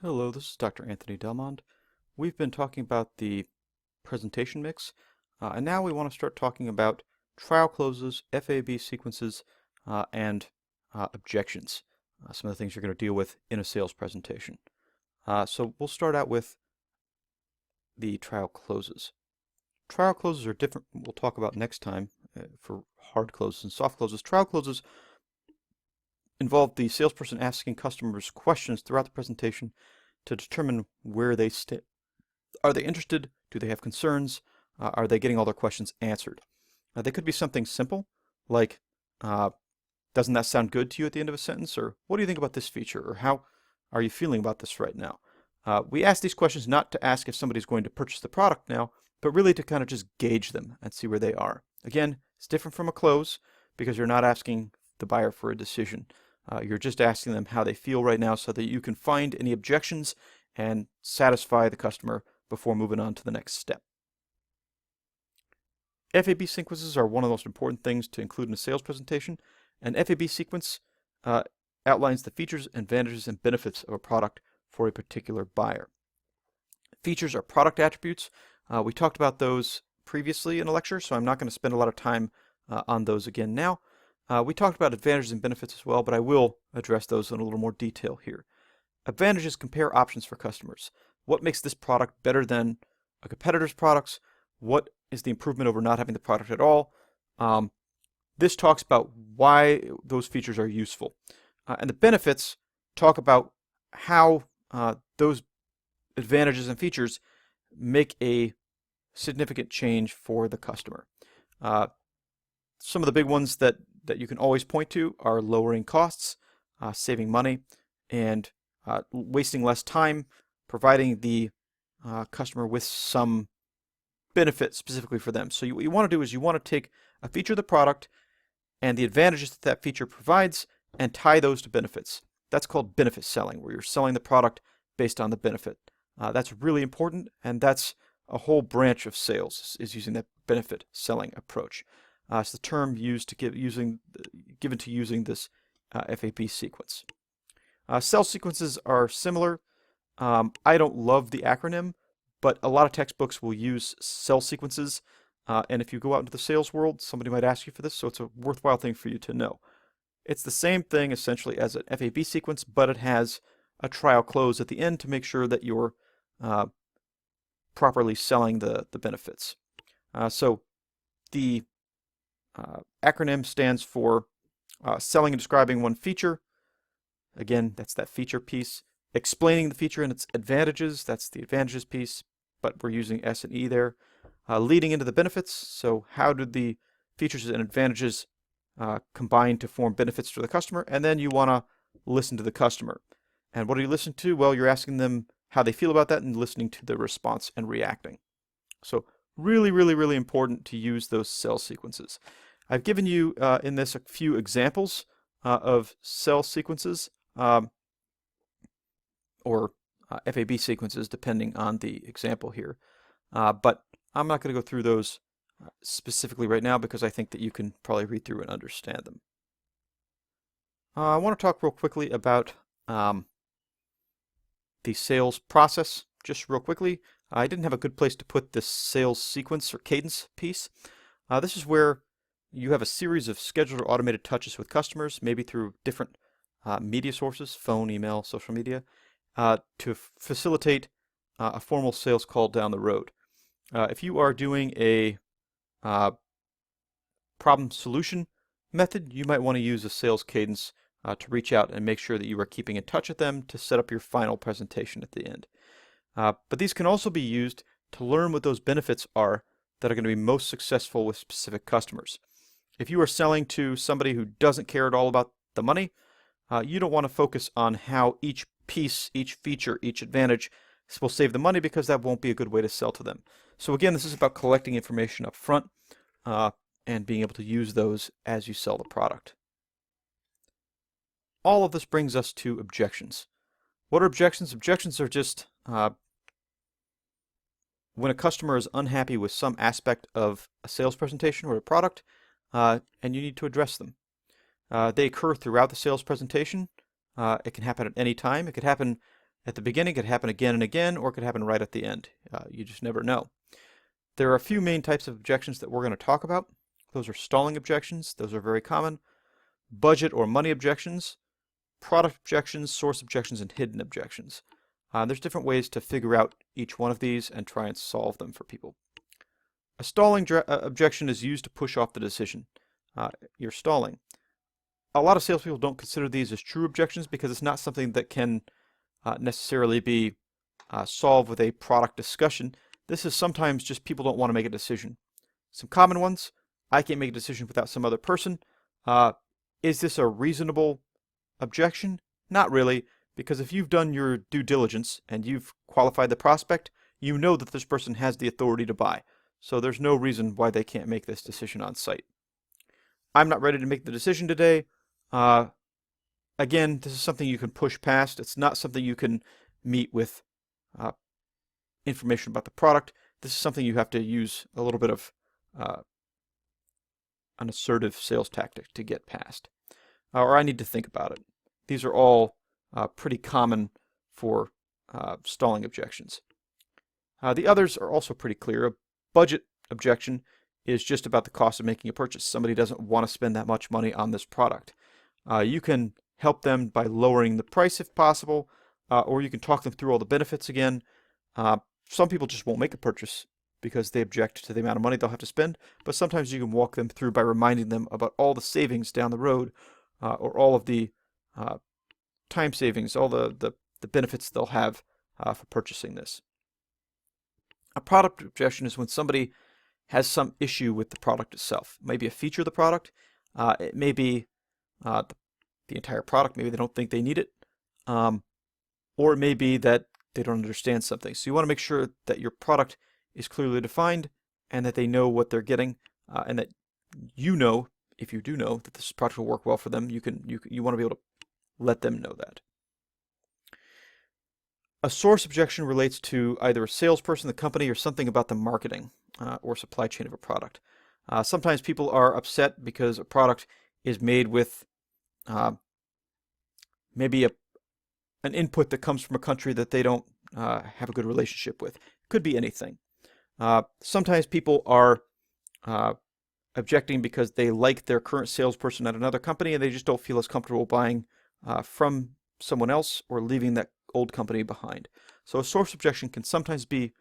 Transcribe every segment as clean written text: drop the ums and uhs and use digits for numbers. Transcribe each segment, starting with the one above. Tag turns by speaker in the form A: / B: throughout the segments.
A: Hello, this is Dr. Anthony Delmond. We've been talking about the presentation mix, and now we want to start talking about trial closes, FAB sequences, and objections, some of the things you're going to deal with in a sales presentation. So we'll start out with the trial closes. Trial closes are different. We'll talk about next time for hard closes and soft closes. Trial closes involve the salesperson asking customers questions throughout the presentation to determine where they stand. Are they interested? Do they have concerns? Are they getting all their questions answered? They could be something simple, like, doesn't that sound good to you at the end of a sentence? Or what do you think about this feature? Or how are you feeling about this right now? We ask these questions not to ask if somebody's going to purchase the product now, but really to kind of just gauge them and see where they are. Again, it's different from a close because you're not asking the buyer for a decision. You're just asking them how they feel right now so that you can find any objections and satisfy the customer before moving on to the next step. FAB sequences are one of the most important things to include in a sales presentation. An FAB sequence outlines the features, advantages, and benefits of a product for a particular buyer. Features are product attributes. We talked about those previously in a lecture, so I'm not going to spend a lot of time on those again now. We talked about advantages and benefits as well, but I will address those in a little more detail here. Advantages compare options for customers. What makes this product better than a competitor's products? What is the improvement over not having the product at all? This talks about why those features are useful. And the benefits talk about how those advantages and features make a significant change for the customer. Some of the big ones that you can always point to are lowering costs, saving money, and wasting less time, providing the customer with some benefit specifically for them. So what you want to do is you want to take a feature of the product and the advantages that that feature provides and tie those to benefits. That's called benefit selling, where you're selling the product based on the benefit. That's really important, and that's a whole branch of sales is using that benefit selling approach. It's the term used to given to using this FAB sequence. Sales sequences are similar. I don't love the acronym, but a lot of textbooks will use sell sequences. And if you go out into the sales world, somebody might ask you for this, so it's a worthwhile thing for you to know. It's the same thing essentially as an FAB sequence, but it has a trial close at the end to make sure that you're properly selling the benefits. So the acronym stands for selling and describing one feature. Again, that's that feature piece. Explaining the feature and its advantages, that's the advantages piece, but we're using S and E there. Leading into the benefits, so how do the features and advantages combine to form benefits to the customer? And then you want to listen to the customer. And what do you listen to? Well, you're asking them how they feel about that and listening to the response and reacting. So really, really, really important to use those sales sequences. I've given you in this a few examples of sales sequences or FAB sequences, depending on the example here. But I'm not going to go through those specifically right now because I think that you can probably read through and understand them. I want to talk real quickly about the sales process, just real quickly. I didn't have a good place to put this sales sequence or cadence piece. This is where you have a series of scheduled or automated touches with customers, maybe through different media sources, phone, email, social media, to facilitate a formal sales call down the road. If you are doing a problem solution method, you might want to use a sales cadence to reach out and make sure that you are keeping in touch with them to set up your final presentation at the end. But these can also be used to learn what those benefits are that are going to be most successful with specific customers. If you are selling to somebody who doesn't care at all about the money, you don't want to focus on how each piece, each feature, each advantage will save the money because that won't be a good way to sell to them. So again, this is about collecting information up front and being able to use those as you sell the product. All of this brings us to objections. What are objections? Objections are just when a customer is unhappy with some aspect of a sales presentation or a product, and you need to address them. They occur throughout the sales presentation. It can happen at any time. It could happen At the beginning, it could happen again and again, or it could happen right at the end. You just never know. There are a few main types of objections that we're going to talk about. Those are stalling objections. Those are very common. Budget or money objections, product objections, source objections, and hidden objections. There's different ways to figure out each one of these and try and solve them for people. A stalling objection is used to push off the decision. You're stalling. A lot of salespeople don't consider these as true objections because it's not something that can necessarily be solved with a product discussion. This is sometimes just people don't want to make a decision. Some common ones: I can't make a decision without some other person. Is this a reasonable objection? Not really, because if you've done your due diligence and you've qualified the prospect, you know that this person has the authority to buy. So there's no reason why they can't make this decision on site. I'm not ready to make the decision today. Again, this is something you can push past. It's not something you can meet with information about the product. This is something you have to use a little bit of an assertive sales tactic to get past. Or I need to think about it. These are all pretty common for stalling objections. The others are also pretty clear. A budget objection is just about the cost of making a purchase. Somebody doesn't want to spend that much money on this product. You can help them by lowering the price if possible, or you can talk them through all the benefits again. Some people just won't make a purchase because they object to the amount of money they'll have to spend, but sometimes you can walk them through by reminding them about all the savings down the road, or all of the time savings, all the benefits they'll have for purchasing this. A product objection is when somebody has some issue with the product itself. It may be a feature of the product. It may be the entire product. Maybe they don't think they need it. Or it may be that they don't understand something. So you want to make sure that your product is clearly defined and that they know what they're getting, and that you know, if you do know, that this product will work well for them. You want to be able to let them know that. A source objection relates to either a salesperson, the company, or something about the marketing or supply chain of a product. Sometimes people are upset because a product is made with maybe an input that comes from a country that they don't have a good relationship with. Could be anything. Sometimes people are objecting because they like their current salesperson at another company and they just don't feel as comfortable buying from someone else or leaving that old company behind. So a source objection can sometimes be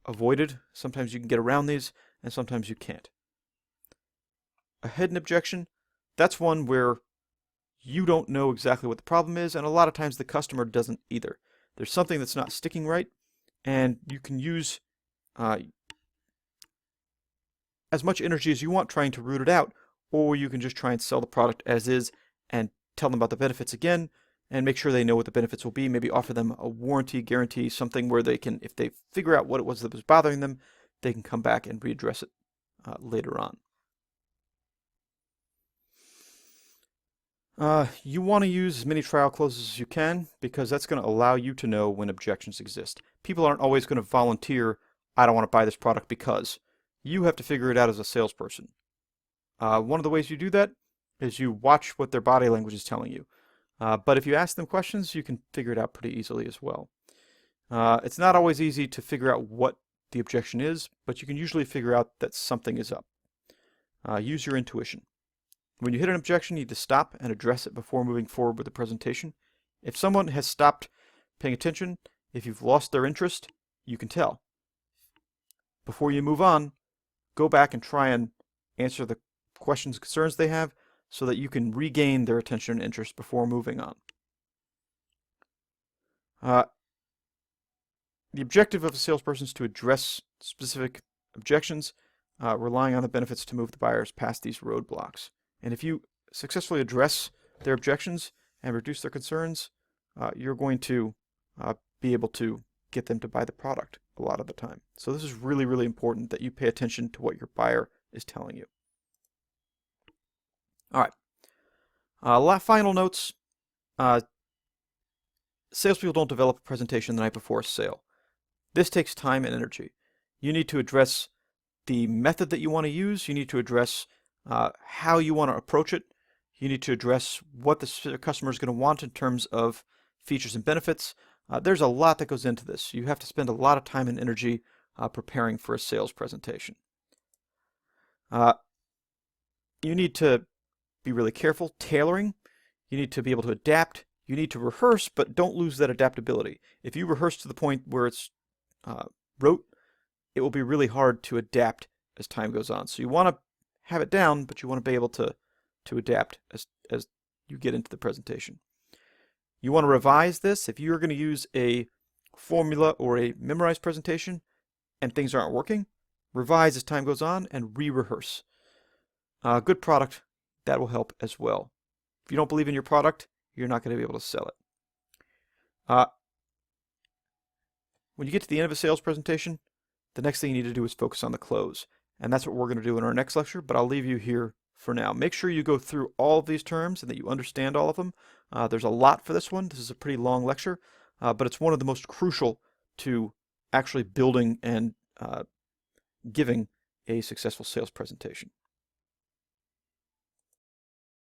A: avoided. Sometimes you can get around these, and sometimes you can't. A hidden objection, that's one where you don't know exactly what the problem is, and a lot of times the customer doesn't either. There's something that's not sticking right, and you can use as much energy as you want trying to root it out, or you can just try and sell the product as is and tell them about the benefits again and make sure they know what the benefits will be. Maybe offer them a warranty, guarantee, something where they can, if they figure out what it was that was bothering them, they can come back and readdress it later on. You want to use as many trial closes as you can because that's going to allow you to know when objections exist. People aren't always going to volunteer, I don't want to buy this product because. You have to figure it out as a salesperson. One of the ways you do that is you watch what their body language is telling you. But if you ask them questions, you can figure it out pretty easily as well. It's not always easy to figure out what the objection is, but you can usually figure out that something is up. Use your intuition. When you hit an objection, you need to stop and address it before moving forward with the presentation. If someone has stopped paying attention, if you've lost their interest, you can tell. Before you move on, go back and try and answer the questions and concerns they have so that you can regain their attention and interest before moving on. The objective of a salesperson is to address specific objections, relying on the benefits to move the buyers past these roadblocks. And if you successfully address their objections and reduce their concerns, you're going to be able to get them to buy the product a lot of the time. So this is really, really important that you pay attention to what your buyer is telling you. All right. Final notes. Salespeople don't develop a presentation the night before a sale. This takes time and energy. You need to address the method that you want to use. You need to address how you want to approach it. You need to address what the customer is going to want in terms of features and benefits. There's a lot that goes into this. You have to spend a lot of time and energy preparing for a sales presentation. You need to be really careful tailoring. You need to be able to adapt. You need to rehearse, but don't lose that adaptability. If you rehearse to the point where it's rote, it will be really hard to adapt as time goes on. So you want to have it down, but you want to be able to adapt as you get into the presentation. You want to revise this. If you're going to use a formula or a memorized presentation and things aren't working, revise as time goes on and re-rehearse. Good product, that will help as well. If you don't believe in your product, you're not going to be able to sell it. When you get to the end of a sales presentation, the next thing you need to do is focus on the close. And that's what we're going to do in our next lecture, but I'll leave you here for now. Make sure you go through all of these terms and that you understand all of them. There's a lot for this one. This is a pretty long lecture, but it's one of the most crucial to actually building and giving a successful sales presentation.